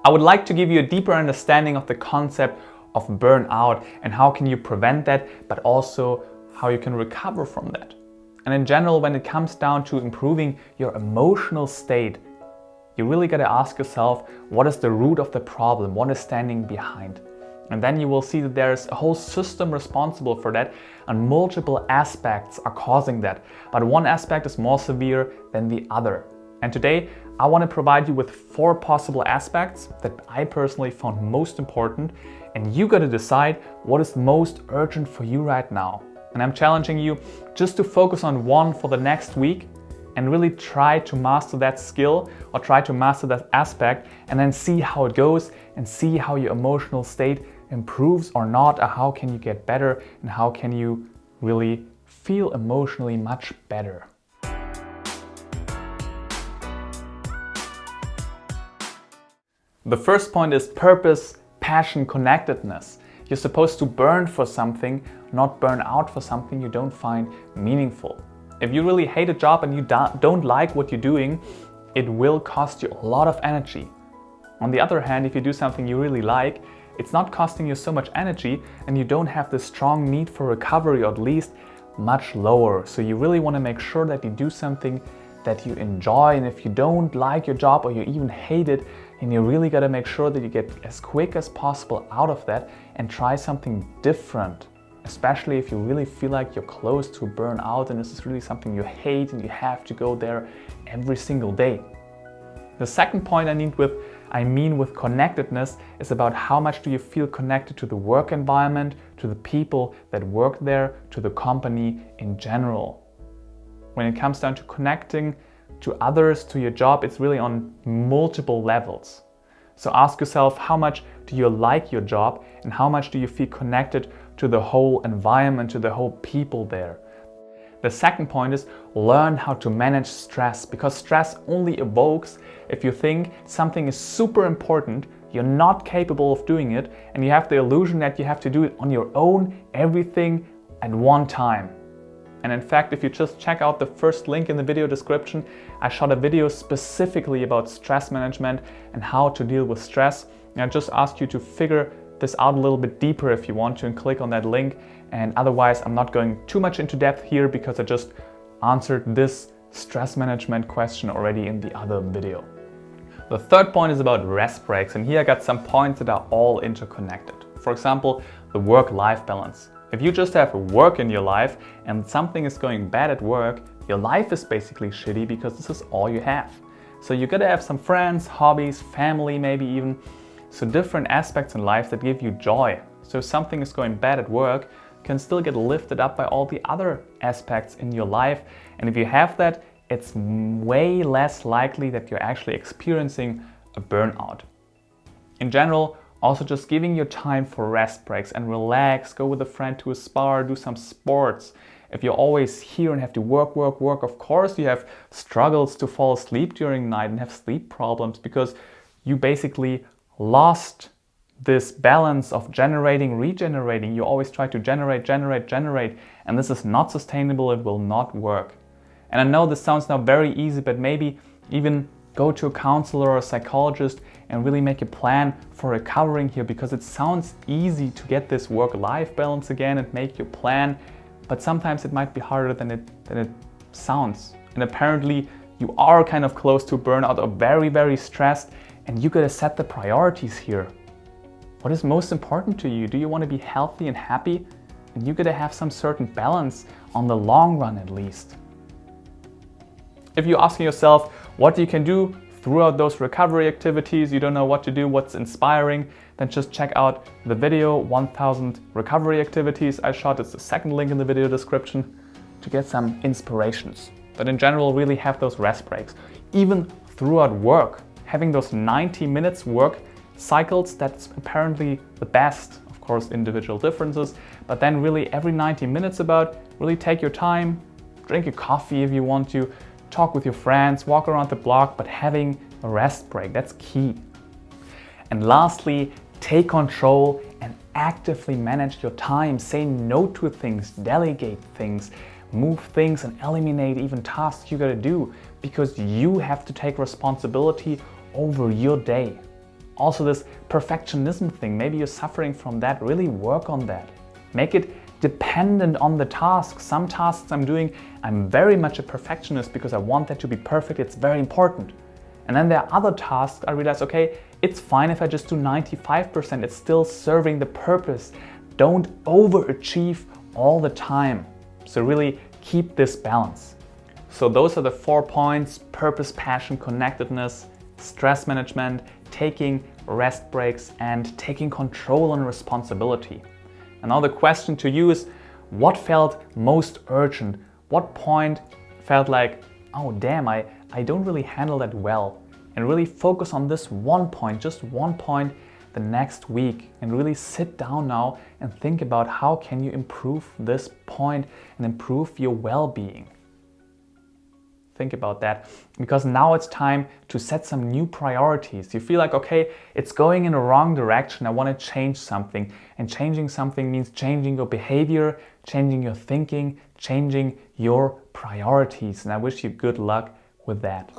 I would like to give you a deeper understanding of the concept of burnout and how can you prevent that, but also how you can recover from that. And in general, when it comes down to improving your emotional state, you really got to ask yourself, what is the root of the problem? What is standing behind? And then you will see that there's a whole system responsible for that, and multiple aspects are causing that. But one aspect is more severe than the other. And today, I want to provide you with 4 possible aspects that I personally found most important, and you got to decide what is most urgent for you right now. And I'm challenging you just to focus on one for the next week and really try to master that skill or try to master that aspect, and then see how it goes and see how your emotional state improves or not, or how can you get better and how can you really feel emotionally much better. The first point is purpose, passion, connectedness. You're supposed to burn for something, not burn out for something you don't find meaningful. If you really hate a job and you don't like what you're doing, it will cost you a lot of energy. On the other hand, if you do something you really like, it's not costing you so much energy and you don't have the strong need for recovery, or at least much lower. So you really want to make sure that you do something that you enjoy, and if you don't like your job or you even hate it, and you really got to make sure that you get as quick as possible out of that and try something different, especially if you really feel like you're close to burnout and this is really something you hate and you have to go there every single day. The second point I mean with connectedness is about how much do you feel connected to the work environment, to the people that work there, to the company in general. When it comes down to connecting to others, to your job, it's really on multiple levels. So ask yourself, how much do you like your job and how much do you feel connected to the whole environment, to the whole people there. The second point is learn how to manage stress, because stress only evokes if you think something is super important, you're not capable of doing it, and you have the illusion that you have to do it on your own, everything at one time. And in fact, if you just check out the first link in the video description, I shot a video specifically about stress management and how to deal with stress. And I just asked you to figure this out a little bit deeper if you want to, and click on that link. And otherwise, I'm not going too much into depth here because I just answered this stress management question already in the other video. The third point is about rest breaks, and here I got some points that are all interconnected. For example, the work-life balance. If you just have work in your life and something is going bad at work, your life is basically shitty because this is all you have. So you gotta have some friends, hobbies, family maybe even. So different aspects in life that give you joy. So if something is going bad at work, you can still get lifted up by all the other aspects in your life. And if you have that, it's way less likely that you're actually experiencing a burnout. In general, also just giving your time for rest breaks and relax, go with a friend to a spa, do some sports. If you're always here and have to work, of course you have struggles to fall asleep during the night and have sleep problems because you basically lost this balance of generating, regenerating. You always try to generate, and this is not sustainable, it will not work. And I know this sounds now very easy, but maybe even go to a counselor or a psychologist and really make a plan for recovering here, because it sounds easy to get this work-life balance again and make your plan, but sometimes it might be harder than it sounds. And apparently you are kind of close to burnout or very stressed, and you gotta set the priorities here. What is most important to you? Do you want to be healthy and happy? And you gotta have some certain balance on the long run at least. If you're asking yourself what you can do throughout those recovery activities, you don't know what to do, what's inspiring, then just check out the video 1000 recovery activities I shot. It's the second link in the video description to get some inspirations. But in general, really have those rest breaks. Even throughout work, having those 90 minutes work cycles, that's apparently the best. Of course, individual differences, but then really every 90 minutes about, really take your time, drink a coffee if you want to, talk with your friends, walk around the block, but having a rest break, that's key. And lastly, take control and actively manage your time. Say no to things, delegate things, move things and eliminate even tasks you gotta do, because you have to take responsibility over your day. Also this perfectionism thing, maybe you're suffering from that, really work on that. Make it dependent on the task. Some tasks I'm doing, I'm very much a perfectionist because I want that to be perfect, it's very important. And then there are other tasks I realize, okay, it's fine if I just do 95%, it's still serving the purpose. Don't overachieve all the time. So really keep this balance. So those are the 4 points: purpose, passion, connectedness, stress management, taking rest breaks, and taking control and responsibility. And now the question to you is, what felt most urgent? What point felt like, oh damn, I don't really handle that well? And really focus on this one point, just one point the next week, and really sit down now and think about how can you improve this point and improve your well-being. Think about that, because now it's time to set some new priorities. You feel like, okay, it's going in the wrong direction, I want to change something. And changing something means changing your behavior, changing your thinking, changing your priorities. And I wish you good luck with that.